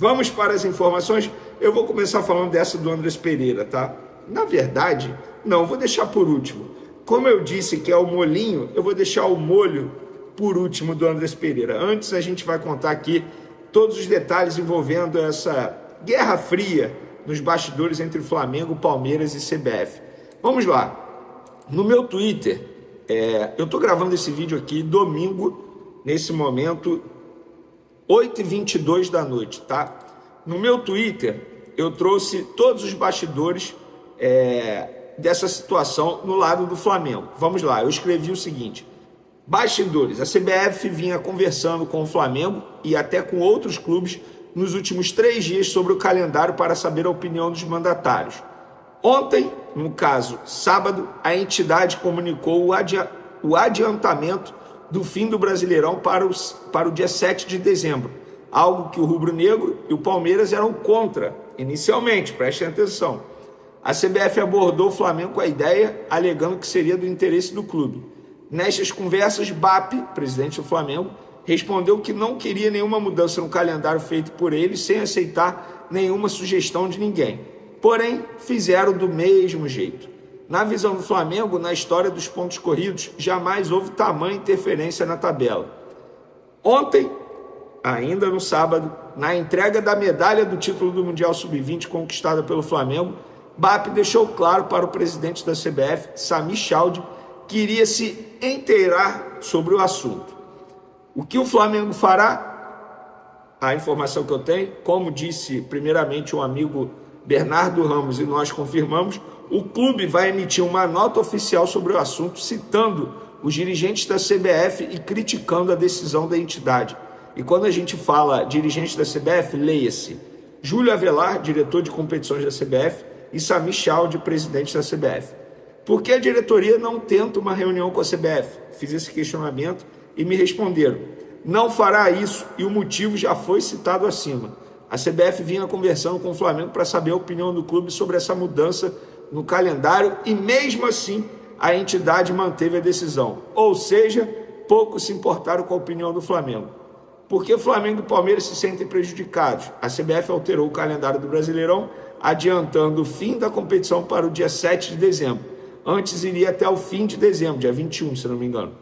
Vamos para as informações. Eu vou começar falando dessa do Andrés Pereira, tá? Na verdade, não, vou deixar por último. Como eu disse que é o molinho, eu vou deixar o molho por último do Andrés Pereira. Antes a gente vai contar aqui todos os detalhes envolvendo essa guerra fria nos bastidores entre Flamengo, Palmeiras e CBF. Vamos lá. No meu Twitter, eu estou gravando esse vídeo aqui domingo, nesse momento, 8h22 da noite, tá? No meu Twitter, eu trouxe todos os bastidores dessa situação no lado do Flamengo. Vamos lá, eu escrevi o seguinte: bastidores, a CBF vinha conversando com o Flamengo e até com outros clubes nos últimos 3 dias sobre o calendário para saber a opinião dos mandatários. Ontem, no caso, sábado, a entidade comunicou o adiantamento do fim do Brasileirão para o dia 7 de dezembro, algo que o Rubro Negro e o Palmeiras eram contra inicialmente, prestem atenção. A CBF abordou o Flamengo com a ideia, alegando que seria do interesse do clube. Nestas conversas, BAP, presidente do Flamengo, respondeu que não queria nenhuma mudança no calendário feito por ele, sem aceitar nenhuma sugestão de ninguém. Porém, fizeram do mesmo jeito. Na visão do Flamengo, na história dos pontos corridos, jamais houve tamanha interferência na tabela. Ontem, ainda no sábado, na entrega da medalha do título do Mundial Sub-20 conquistada pelo Flamengo, BAP deixou claro para o presidente da CBF, Sami Chaldi, que iria se inteirar sobre o assunto. O que o Flamengo fará? A informação que eu tenho, como disse primeiramente um amigo Bernardo Ramos e nós confirmamos, o clube vai emitir uma nota oficial sobre o assunto, citando os dirigentes da CBF e criticando a decisão da entidade. E quando a gente fala dirigente da CBF, leia-se Júlio Avelar, diretor de competições da CBF, e Sami Chaldi, presidente da CBF. Por que a diretoria não tenta uma reunião com a CBF? Fiz esse questionamento e me responderam: não fará isso, e o motivo já foi citado acima. A CBF vinha conversando com o Flamengo para saber a opinião do clube sobre essa mudança no calendário e mesmo assim a entidade manteve a decisão. Ou seja, poucos se importaram com a opinião do Flamengo. Por que o Flamengo e o Palmeiras se sentem prejudicados? A CBF alterou o calendário do Brasileirão, adiantando o fim da competição para o dia 7 de dezembro. Antes iria até o fim de dezembro, dia 21, se não me engano.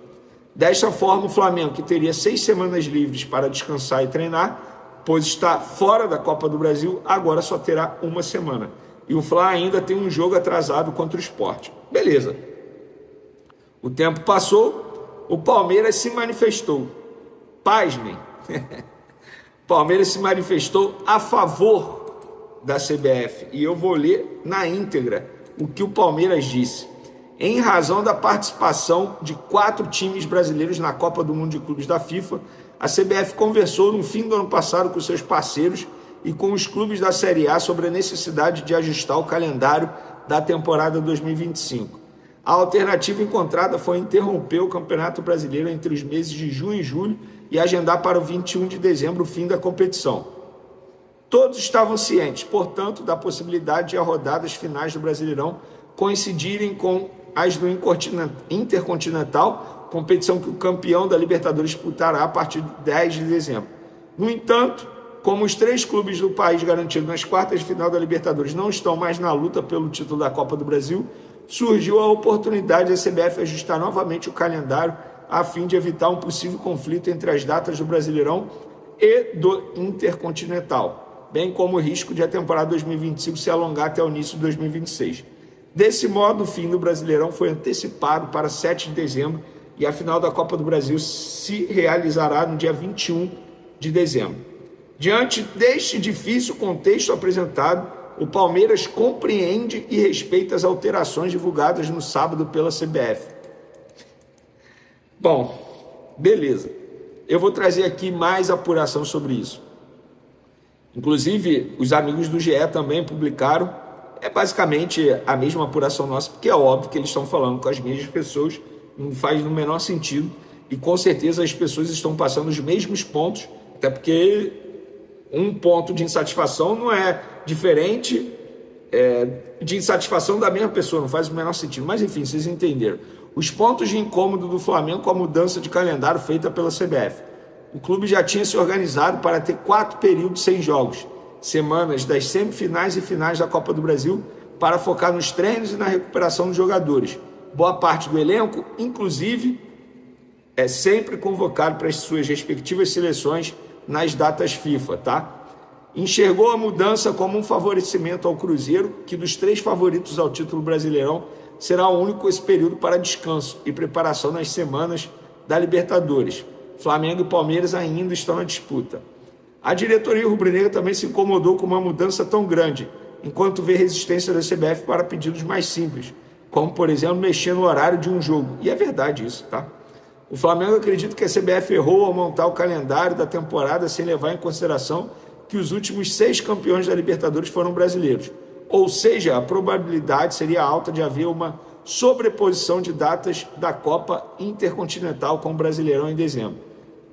Desta forma, o Flamengo, que teria 6 semanas livres para descansar e treinar, pois está fora da Copa do Brasil, agora só terá 1 semana. E o Fla ainda tem um jogo atrasado contra o Sport. Beleza. O tempo passou, o Palmeiras se manifestou. Pasmem. O Palmeiras se manifestou a favor da CBF. E eu vou ler na íntegra o que o Palmeiras disse. Em razão da participação de 4 times brasileiros na Copa do Mundo de Clubes da FIFA, a CBF conversou no fim do ano passado com seus parceiros e com os clubes da Série A sobre a necessidade de ajustar o calendário da temporada 2025. A alternativa encontrada foi interromper o Campeonato Brasileiro entre os meses de junho e julho e agendar para o 21 de dezembro o fim da competição. Todos estavam cientes, portanto, da possibilidade de as rodadas finais do Brasileirão coincidirem com as do Intercontinental, competição que o campeão da Libertadores disputará a partir de 10 de dezembro. No entanto, como os 3 clubes do país garantidos nas quartas de final da Libertadores não estão mais na luta pelo título da Copa do Brasil, surgiu a oportunidade da CBF ajustar novamente o calendário a fim de evitar um possível conflito entre as datas do Brasileirão e do Intercontinental, bem como o risco de a temporada 2025 se alongar até o início de 2026. Desse modo, o fim do Brasileirão foi antecipado para 7 de dezembro e a final da Copa do Brasil se realizará no dia 21 de dezembro. Diante deste difícil contexto apresentado, o Palmeiras compreende e respeita as alterações divulgadas no sábado pela CBF. Bom, beleza. Eu vou trazer aqui mais apuração sobre isso. Inclusive, os amigos do GE também publicaram. É basicamente a mesma apuração nossa, porque é óbvio que eles estão falando com as mesmas pessoas, não faz no menor sentido, e com certeza as pessoas estão passando os mesmos pontos, até porque um ponto de insatisfação não é diferente de insatisfação da mesma pessoa, não faz o menor sentido. Mas enfim, vocês entenderam. Os pontos de incômodo do Flamengo com a mudança de calendário feita pela CBF. O clube já tinha se organizado para ter 4 períodos sem jogos, semanas das semifinais e finais da Copa do Brasil, para focar nos treinos e na recuperação dos jogadores. Boa parte do elenco, inclusive, é sempre convocado para as suas respectivas seleções nas datas FIFA, tá? Enxergou a mudança como um favorecimento ao Cruzeiro, que dos 3 favoritos ao título Brasileirão, será o único esse período para descanso e preparação nas semanas da Libertadores. Flamengo e Palmeiras ainda estão na disputa. A diretoria rubro-negra também se incomodou com uma mudança tão grande, enquanto vê resistência da CBF para pedidos mais simples, como, por exemplo, mexer no horário de um jogo. E é verdade isso, tá? O Flamengo acredita que a CBF errou ao montar o calendário da temporada sem levar em consideração que os últimos 6 campeões da Libertadores foram brasileiros. Ou seja, a probabilidade seria alta de haver uma sobreposição de datas da Copa Intercontinental com o Brasileirão em dezembro.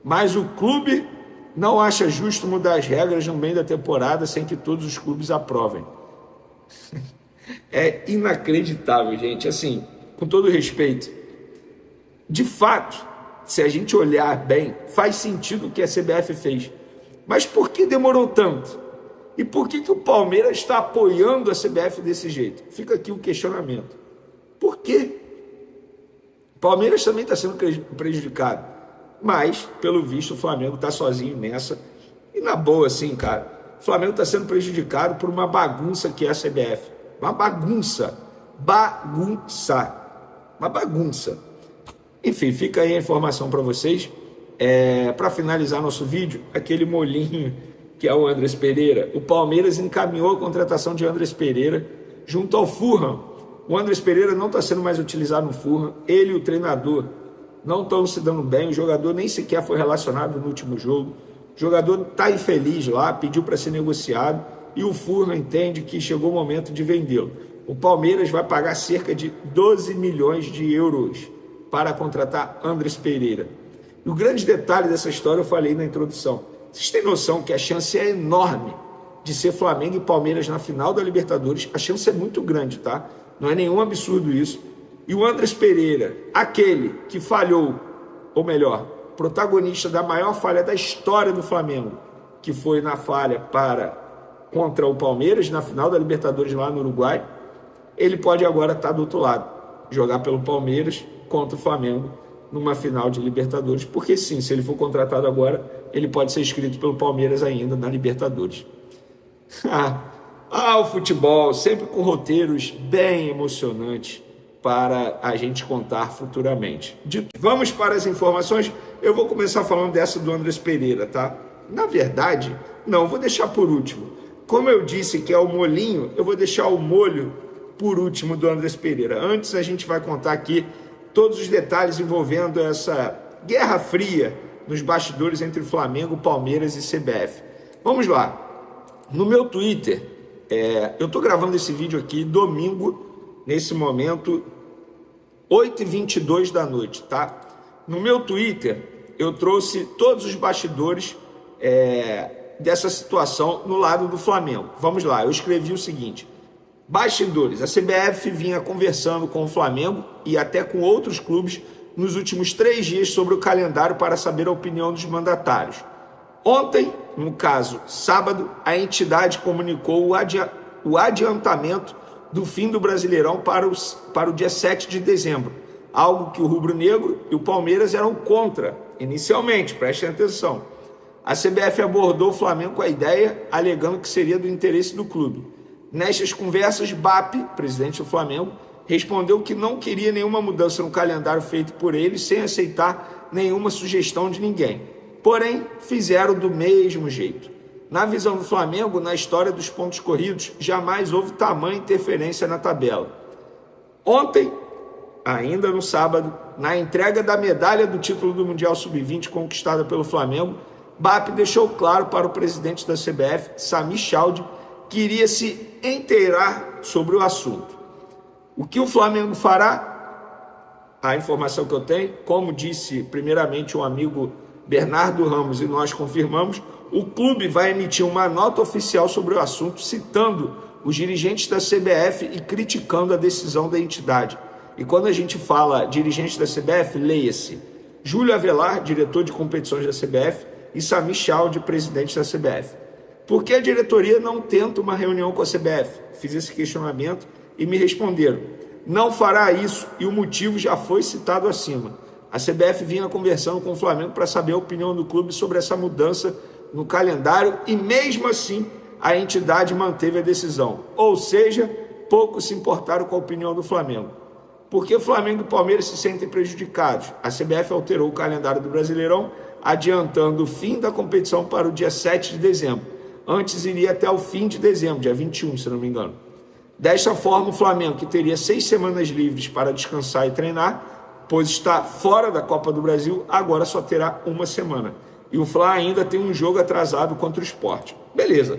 Mas o clube não acha justo mudar as regras no meio da temporada sem que todos os clubes aprovem. É inacreditável, gente. Assim, com todo respeito, de fato, se a gente olhar bem, faz sentido o que a CBF fez. Mas por que demorou tanto? E por que o Palmeiras está apoiando a CBF desse jeito? Fica aqui o questionamento. Por quê? O Palmeiras também está sendo prejudicado. Mas, pelo visto, o Flamengo está sozinho nessa. E na boa, assim, cara, o Flamengo está sendo prejudicado por uma bagunça que é a CBF. Uma bagunça. Uma bagunça. Enfim, fica aí a informação para vocês. Para finalizar nosso vídeo, aquele molinho que é o Andrés Pereira. O Palmeiras encaminhou a contratação de Andrés Pereira junto ao Fulham. O Andrés Pereira não está sendo mais utilizado no Fulham. Ele e o treinador não estão se dando bem. O jogador nem sequer foi relacionado no último jogo. O jogador está infeliz lá, pediu para ser negociado e o Fulham entende que chegou o momento de vendê-lo. O Palmeiras vai pagar cerca de 12 milhões de euros para contratar Andrés Pereira. E o grande detalhe dessa história eu falei na introdução. Vocês têm noção que a chance é enorme de ser Flamengo e Palmeiras na final da Libertadores? A chance é muito grande, tá? Não é nenhum absurdo isso. E o Andrés Pereira, aquele que falhou, ou melhor, protagonista da maior falha da história do Flamengo, que foi na falha contra o Palmeiras, na final da Libertadores lá no Uruguai, ele pode agora estar do outro lado, jogar pelo Palmeiras contra o Flamengo numa final de Libertadores, porque sim, se ele for contratado agora, ele pode ser inscrito pelo Palmeiras ainda na Libertadores. O futebol, sempre com roteiros bem emocionantes para a gente contar futuramente. Vamos para as informações. Eu vou começar falando dessa do Andrés Pereira, tá? Na verdade, não, vou deixar por último. Como eu disse que é o molinho, eu vou deixar o molho por último do Andrés Pereira. Antes a gente vai contar aqui todos os detalhes envolvendo essa guerra fria nos bastidores entre Flamengo, Palmeiras e CBF. Vamos lá. No meu Twitter, eu estou gravando esse vídeo aqui domingo, nesse momento, 8h22 da noite, tá? No meu Twitter, eu trouxe todos os bastidores dessa situação no lado do Flamengo. Vamos lá, eu escrevi o seguinte: bastidores, a CBF vinha conversando com o Flamengo e até com outros clubes nos últimos 3 dias sobre o calendário para saber a opinião dos mandatários. Ontem, no caso, sábado, a entidade comunicou o adiantamento do fim do Brasileirão para o dia 7 de dezembro, algo que o Rubro Negro e o Palmeiras eram contra inicialmente, prestem atenção. A CBF abordou o Flamengo com a ideia, alegando que seria do interesse do clube. Nestas conversas, BAP, presidente do Flamengo, respondeu que não queria nenhuma mudança no calendário feito por ele, sem aceitar nenhuma sugestão de ninguém. Porém, fizeram do mesmo jeito. Na visão do Flamengo, na história dos pontos corridos, jamais houve tamanha interferência na tabela. Ontem, ainda no sábado, na entrega da medalha do título do Mundial Sub-20 conquistada pelo Flamengo, BAP deixou claro para o presidente da CBF, Sami Chaldi, que iria se inteirar sobre o assunto. O que o Flamengo fará? A informação que eu tenho, como disse primeiramente um amigo Bernardo Ramos, e nós confirmamos, o clube vai emitir uma nota oficial sobre o assunto, citando os dirigentes da CBF e criticando a decisão da entidade. E quando a gente fala dirigente da CBF, leia-se Júlio Avelar, diretor de competições da CBF, e Sami Chaldi, presidente da CBF. Por que a diretoria não tenta uma reunião com a CBF? Fiz esse questionamento e me responderam: não fará isso, e o motivo já foi citado acima. A CBF vinha conversando com o Flamengo para saber a opinião do clube sobre essa mudança no calendário e mesmo assim a entidade manteve a decisão. Ou seja, pouco se importaram com a opinião do Flamengo. Porque o Flamengo e o Palmeiras se sentem prejudicados. A CBF alterou o calendário do Brasileirão, adiantando o fim da competição para o dia 7 de dezembro. Antes iria até o fim de dezembro, dia 21, se não me engano. Desta forma, o Flamengo, que teria 6 semanas livres para descansar e treinar, pois está fora da Copa do Brasil, agora só terá 1 semana. E o Fla ainda tem um jogo atrasado contra o Sport. Beleza.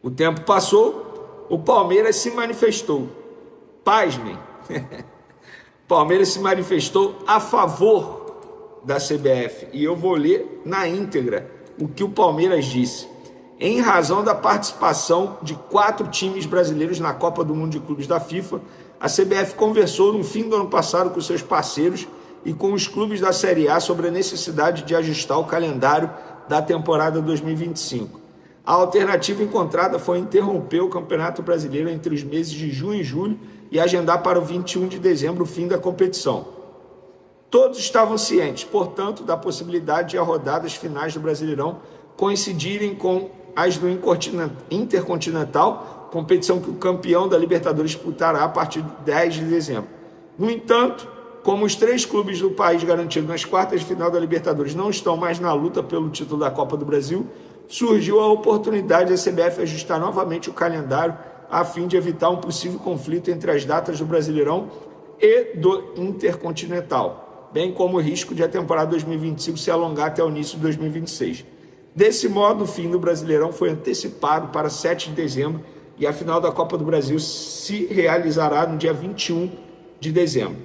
O tempo passou, o Palmeiras se manifestou. Pasmem. Palmeiras se manifestou a favor da CBF. E eu vou ler na íntegra o que o Palmeiras disse. Em razão da participação de 4 times brasileiros na Copa do Mundo de Clubes da FIFA, a CBF conversou no fim do ano passado com seus parceiros e com os clubes da Série A sobre a necessidade de ajustar o calendário da temporada 2025. A alternativa encontrada foi interromper o Campeonato Brasileiro entre os meses de junho e julho e agendar para o 21 de dezembro o fim da competição. Todos estavam cientes, portanto, da possibilidade de as rodadas finais do Brasileirão coincidirem com as do Intercontinental, competição que o campeão da Libertadores disputará a partir de 10 de dezembro. No entanto, como os 3 clubes do país garantidos nas quartas de final da Libertadores não estão mais na luta pelo título da Copa do Brasil, surgiu a oportunidade da CBF ajustar novamente o calendário a fim de evitar um possível conflito entre as datas do Brasileirão e do Intercontinental, bem como o risco de a temporada 2025 se alongar até o início de 2026. Desse modo, o fim do Brasileirão foi antecipado para 7 de dezembro e a final da Copa do Brasil se realizará no dia 21 de dezembro.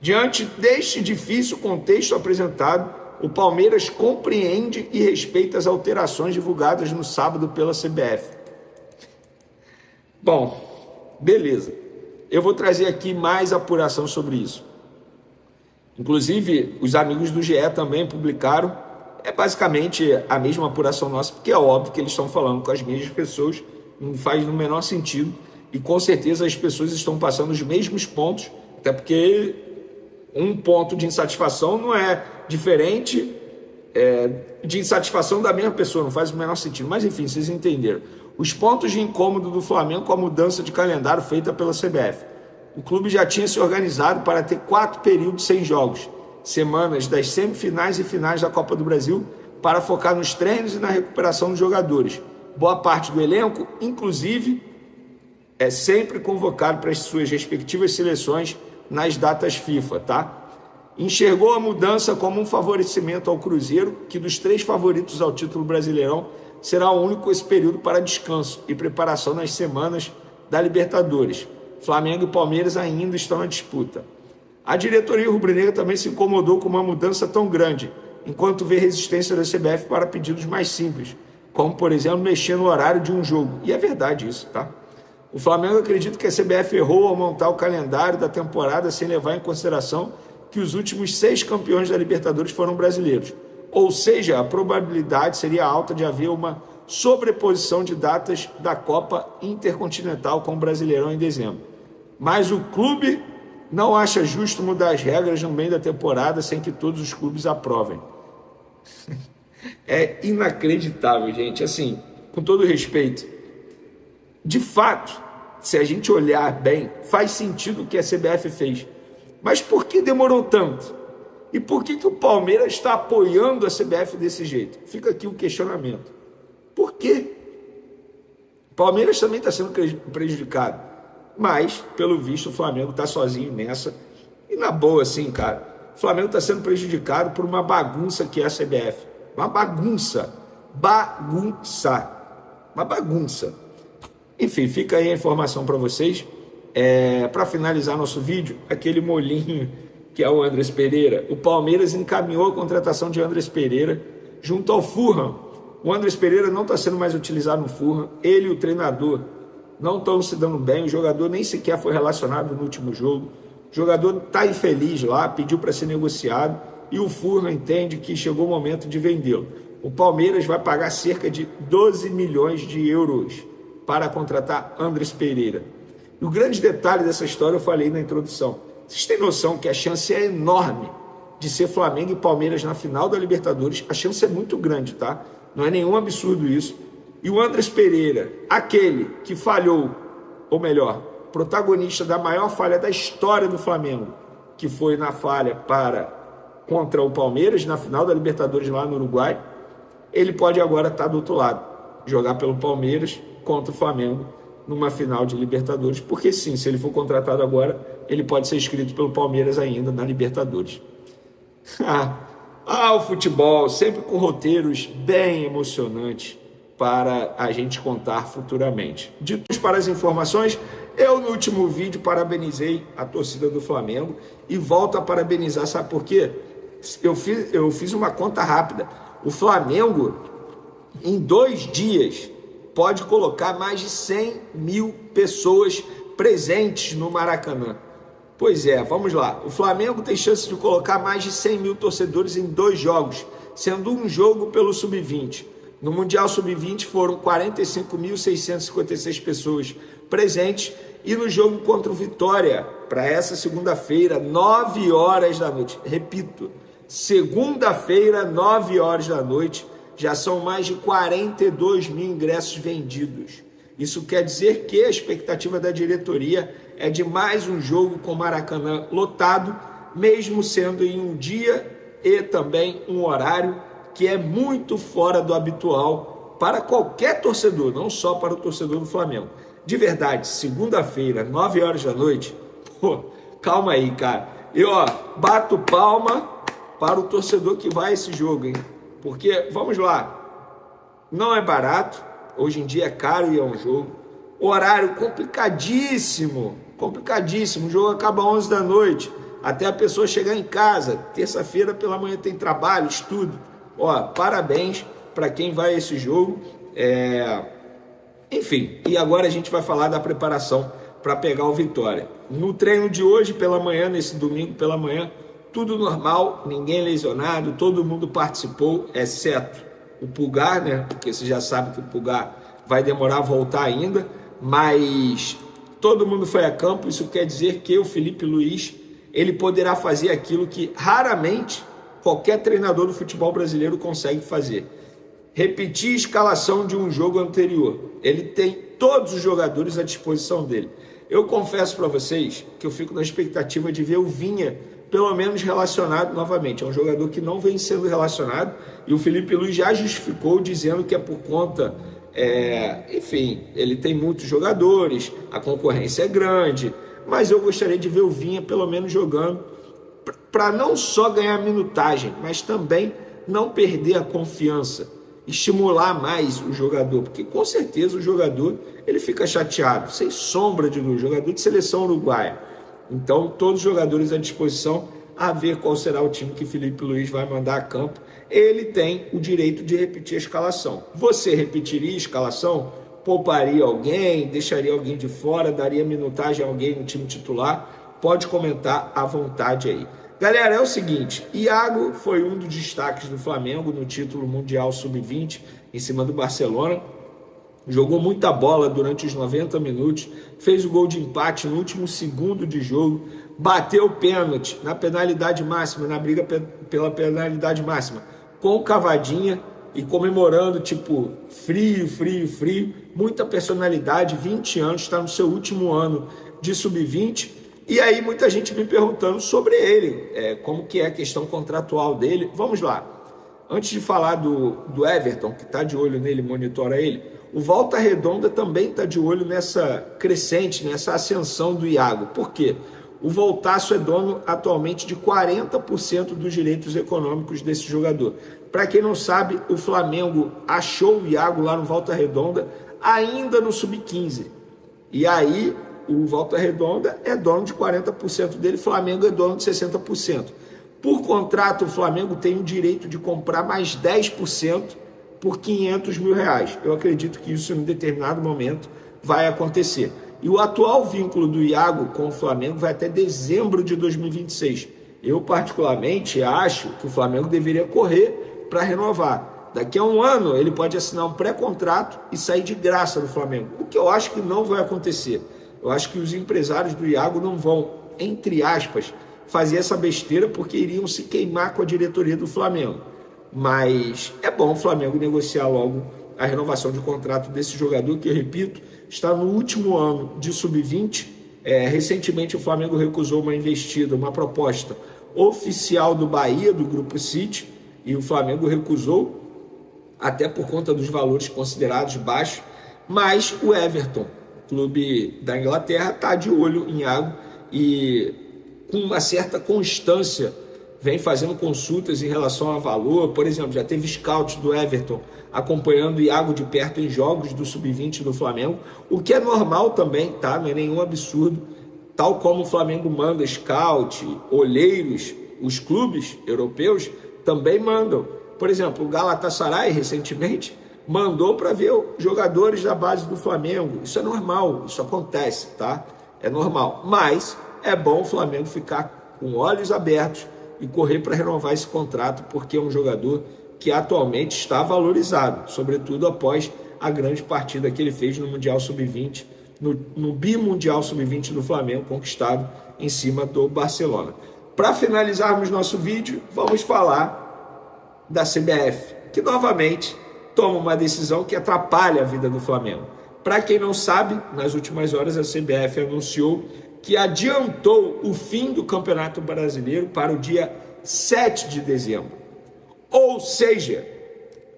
Diante deste difícil contexto apresentado, o Palmeiras compreende e respeita as alterações divulgadas no sábado pela CBF. Bom, beleza. Eu vou trazer aqui mais apuração sobre isso. Inclusive, os amigos do GE também publicaram. É basicamente a mesma apuração nossa, porque é óbvio que eles estão falando com as mesmas pessoas, não faz no menor sentido, e com certeza as pessoas estão passando os mesmos pontos, até porque um ponto de insatisfação não é diferente de insatisfação da mesma pessoa, não faz o menor sentido. Mas enfim, vocês entenderam. Os pontos de incômodo do Flamengo com a mudança de calendário feita pela CBF. O clube já tinha se organizado para ter 4 períodos sem jogos, semanas das semifinais e finais da Copa do Brasil, para focar nos treinos e na recuperação dos jogadores. Boa parte do elenco, inclusive, é sempre convocado para as suas respectivas seleções nas datas FIFA, tá? Enxergou a mudança como um favorecimento ao Cruzeiro, que dos 3 favoritos ao título Brasileirão, será o único esse período para descanso e preparação nas semanas da Libertadores. Flamengo e Palmeiras ainda estão na disputa. A diretoria rubro-negra também se incomodou com uma mudança tão grande, enquanto vê resistência da CBF para pedidos mais simples, como, por exemplo, mexer no horário de um jogo. E é verdade isso, tá? O Flamengo acredita que a CBF errou ao montar o calendário da temporada sem levar em consideração que os últimos 6 campeões da Libertadores foram brasileiros. Ou seja, a probabilidade seria alta de haver uma sobreposição de datas da Copa Intercontinental com o Brasileirão em dezembro. Mas o clube não acha justo mudar as regras no meio da temporada sem que todos os clubes aprovem. É inacreditável, gente. Assim, com todo respeito, de fato, se a gente olhar bem, faz sentido o que a CBF fez. Mas por que demorou tanto? E por que o Palmeiras está apoiando a CBF desse jeito? Fica aqui o questionamento. Por quê? O Palmeiras também está sendo prejudicado. Mas, pelo visto, o Flamengo está sozinho nessa. E na boa, assim, cara, o Flamengo está sendo prejudicado por uma bagunça que é a CBF. Uma bagunça. Uma bagunça. Enfim, fica aí a informação para vocês. Para finalizar nosso vídeo, aquele molinho que é o Andrés Pereira. O Palmeiras encaminhou a contratação de Andrés Pereira junto ao Fulham. O Andrés Pereira não está sendo mais utilizado no Fulham. Ele e o treinador não estão se dando bem. O jogador nem sequer foi relacionado no último jogo. O jogador está infeliz lá, pediu para ser negociado. e o Furno entende que chegou o momento de vendê-lo. O Palmeiras vai pagar cerca de 12 milhões de euros para contratar Andrés Pereira. E o grande detalhe dessa história eu falei na introdução. Vocês têm noção que a chance é enorme de ser Flamengo e Palmeiras na final da Libertadores? A chance é muito grande, tá? Não é nenhum absurdo isso. E o Andrés Pereira, aquele que falhou, ou melhor, protagonista da maior falha da história do Flamengo, que foi na falha contra o Palmeiras, na final da Libertadores lá no Uruguai, ele pode agora estar do outro lado, jogar pelo Palmeiras contra o Flamengo numa final de Libertadores, porque sim, se ele for contratado agora, ele pode ser inscrito pelo Palmeiras ainda na Libertadores. O futebol, sempre com roteiros bem emocionantes para a gente contar futuramente. Dito para as informações, eu no último vídeo parabenizei a torcida do Flamengo e volto a parabenizar, sabe por quê? Eu fiz uma conta rápida. O Flamengo, em 2 dias, pode colocar mais de 100 mil pessoas presentes no Maracanã. Pois é, vamos lá. O Flamengo tem chance de colocar mais de 100 mil torcedores em 2 jogos, sendo um jogo pelo Sub-20. No Mundial Sub-20 foram 45.656 pessoas presentes e no jogo contra o Vitória, para essa segunda-feira, 9 horas da noite. Repito, segunda-feira, 9 horas da noite, já são mais de 42 mil ingressos vendidos. Isso quer dizer que a expectativa da diretoria é de mais um jogo com Maracanã lotado, mesmo sendo em um dia e também um horário que é muito fora do habitual para qualquer torcedor, não só para o torcedor do Flamengo. De verdade, segunda-feira, 9 horas da noite, calma aí, cara. Eu, bato palma para o torcedor que vai a esse jogo, hein? Porque, vamos lá, não é barato, hoje em dia é caro e é um jogo. Horário complicadíssimo, o jogo acaba às 11 da noite, até a pessoa chegar em casa. Terça-feira pela manhã tem trabalho, estudo. Parabéns para quem vai a esse jogo. Enfim, e agora a gente vai falar da preparação para pegar o Vitória. No treino de hoje pela manhã, nesse domingo pela manhã, tudo normal, ninguém lesionado, todo mundo participou, exceto o Pulgar, né? Porque você já sabe que o Pulgar vai demorar a voltar ainda, mas todo mundo foi a campo. Isso quer dizer que o Felipe Luiz, ele poderá fazer aquilo que raramente qualquer treinador do futebol brasileiro consegue fazer: repetir a escalação de um jogo anterior. Ele tem todos os jogadores à disposição dele. Eu confesso para vocês que eu fico na expectativa de ver o Vinha pelo menos relacionado novamente. É um jogador que não vem sendo relacionado e o Felipe Luiz já justificou dizendo que é por conta, enfim, ele tem muitos jogadores, a concorrência é grande, mas eu gostaria de ver o Vinha pelo menos jogando para não só ganhar minutagem, mas também não perder a confiança, estimular mais o jogador, porque com certeza o jogador ele fica chateado, sem sombra de dúvida, jogador de seleção uruguaia. Então todos os jogadores à disposição, a ver qual será o time que Felipe Luiz vai mandar a campo. Ele tem o direito de repetir a escalação. Você repetiria a escalação? Pouparia alguém? Deixaria alguém de fora? Daria minutagem a alguém no time titular? Pode comentar à vontade aí. Galera, é o seguinte, Iago foi um dos destaques do Flamengo no título mundial sub-20 em cima do Barcelona. Jogou muita bola durante os 90 minutos, fez o gol de empate no último segundo de jogo, bateu o pênalti na penalidade máxima, na briga pela penalidade máxima, com cavadinha e comemorando, tipo, frio, muita personalidade, 20 anos, está no seu último ano de sub-20. E aí muita gente me perguntando sobre ele, como que é a questão contratual dele. Vamos lá, antes de falar do Everton, que está de olho nele, monitora ele, o Volta Redonda também está de olho nessa crescente, nessa ascensão do Iago. Por quê? O Voltaço é dono atualmente de 40% dos direitos econômicos desse jogador. Para quem não sabe, o Flamengo achou o Iago lá no Volta Redonda ainda no Sub-15. E aí o Volta Redonda é dono de 40% dele, o Flamengo é dono de 60%. Por contrato, o Flamengo tem o direito de comprar mais 10% por 500 mil reais. Eu acredito que isso em um determinado momento vai acontecer. E o atual vínculo do Iago com o Flamengo vai até dezembro de 2026. Eu, particularmente, acho que o Flamengo deveria correr para renovar. Daqui a um ano, ele pode assinar um pré-contrato e sair de graça do Flamengo, o que eu acho que não vai acontecer. Eu acho que os empresários do Iago não vão, entre aspas, fazer essa besteira porque iriam se queimar com a diretoria do Flamengo. Mas é bom o Flamengo negociar logo a renovação de contrato desse jogador, que, eu repito, está no último ano de sub-20. Recentemente o Flamengo recusou uma investida, uma proposta oficial do Bahia, do Grupo City, e o Flamengo recusou, até por conta dos valores considerados baixos, mas o Everton, clube da Inglaterra, está de olho em Iago e com uma certa constância vem fazendo consultas em relação a valor. Por exemplo, já teve scout do Everton acompanhando o Iago de perto em jogos do Sub-20 do Flamengo, o que é normal também, tá? Não é nenhum absurdo. Tal como o Flamengo manda scout, olheiros, os clubes europeus também mandam. Por exemplo, o Galatasaray, recentemente, mandou para ver jogadores da base do Flamengo. Isso é normal, isso acontece, tá? É normal. Mas é bom o Flamengo ficar com olhos abertos e correr para renovar esse contrato, porque é um jogador que atualmente está valorizado, sobretudo após a grande partida que ele fez no Mundial Sub-20, no bimundial Sub-20 do Flamengo, conquistado em cima do Barcelona. Para finalizarmos nosso vídeo, vamos falar da CBF, que novamente toma uma decisão que atrapalha a vida do Flamengo. Para quem não sabe, nas últimas horas a CBF anunciou que adiantou o fim do Campeonato Brasileiro para o dia 7 de dezembro. Ou seja,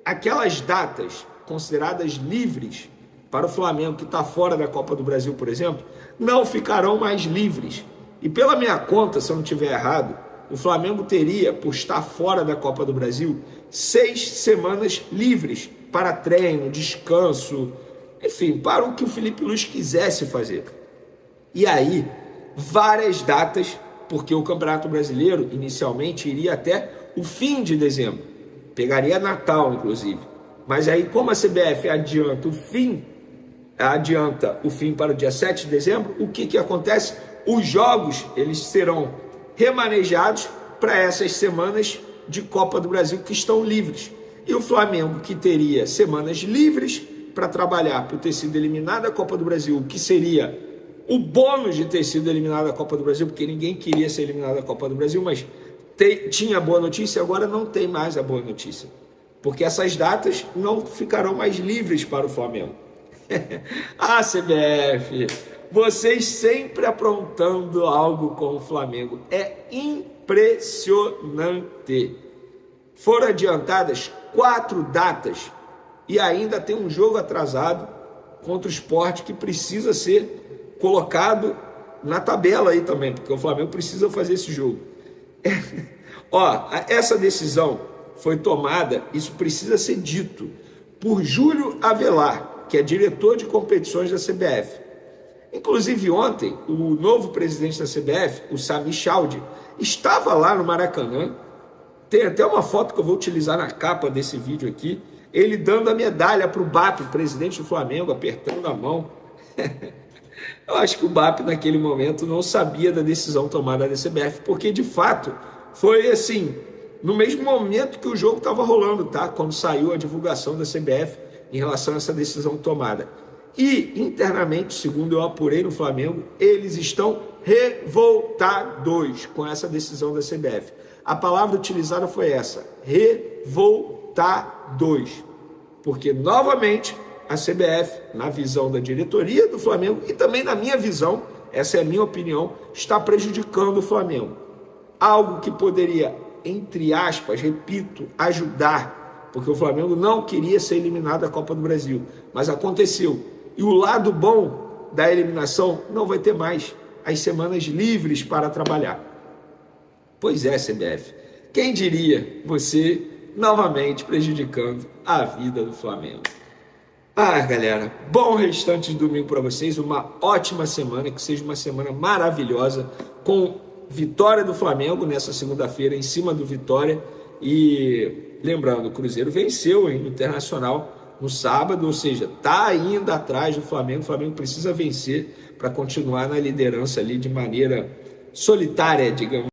aquelas datas consideradas livres para o Flamengo, que está fora da Copa do Brasil, por exemplo, não ficarão mais livres. E pela minha conta, se eu não estiver errado, o Flamengo teria, por estar fora da Copa do Brasil, 6 semanas livres para treino, descanso, enfim, para o que o Felipe Luiz quisesse fazer. E aí, várias datas, porque o Campeonato Brasileiro inicialmente iria até o fim de dezembro, pegaria Natal, inclusive. Mas aí, como a CBF adianta o fim para o dia 7 de dezembro, o que acontece? Os jogos, eles serão remanejados para essas semanas de Copa do Brasil que estão livres. E o Flamengo, que teria semanas livres para trabalhar por ter sido eliminado da Copa do Brasil, que seria o bônus de ter sido eliminado da Copa do Brasil, porque ninguém queria ser eliminado da Copa do Brasil, mas tinha boa notícia, agora não tem mais a boa notícia, porque essas datas não ficarão mais livres para o Flamengo. Ah, CBF, vocês sempre aprontando algo com o Flamengo, é impressionante. Foram adiantadas 4 datas e ainda tem um jogo atrasado contra o Sport que precisa ser colocado na tabela aí também, porque o Flamengo precisa fazer esse jogo. Essa decisão foi tomada, isso precisa ser dito, por Júlio Avelar, que é diretor de competições da CBF. Inclusive ontem, o novo presidente da CBF, o Sami Chaldi, estava lá no Maracanã. Tem até uma foto que eu vou utilizar na capa desse vídeo aqui, ele dando a medalha para o BAP, presidente do Flamengo, apertando a mão. Eu acho que o BAP naquele momento não sabia da decisão tomada da CBF, porque de fato foi assim, no mesmo momento que o jogo estava rolando, tá? Quando saiu a divulgação da CBF em relação a essa decisão tomada. E internamente, segundo eu apurei no Flamengo, eles estão revoltados com essa decisão da CBF. A palavra utilizada foi essa, revoltados, porque novamente a CBF, na visão da diretoria do Flamengo e também na minha visão, essa é a minha opinião, está prejudicando o Flamengo. Algo que poderia, entre aspas, repito, ajudar, porque o Flamengo não queria ser eliminado da Copa do Brasil, mas aconteceu. E o lado bom da eliminação não vai ter mais as semanas livres para trabalhar. Pois é, CBF, quem diria você novamente prejudicando a vida do Flamengo. Galera, bom restante de domingo para vocês, uma ótima semana, que seja uma semana maravilhosa, com vitória do Flamengo nessa segunda-feira em cima do Vitória. E lembrando, o Cruzeiro venceu o Internacional no sábado, ou seja, está ainda atrás do Flamengo. O Flamengo precisa vencer para continuar na liderança ali de maneira solitária, digamos.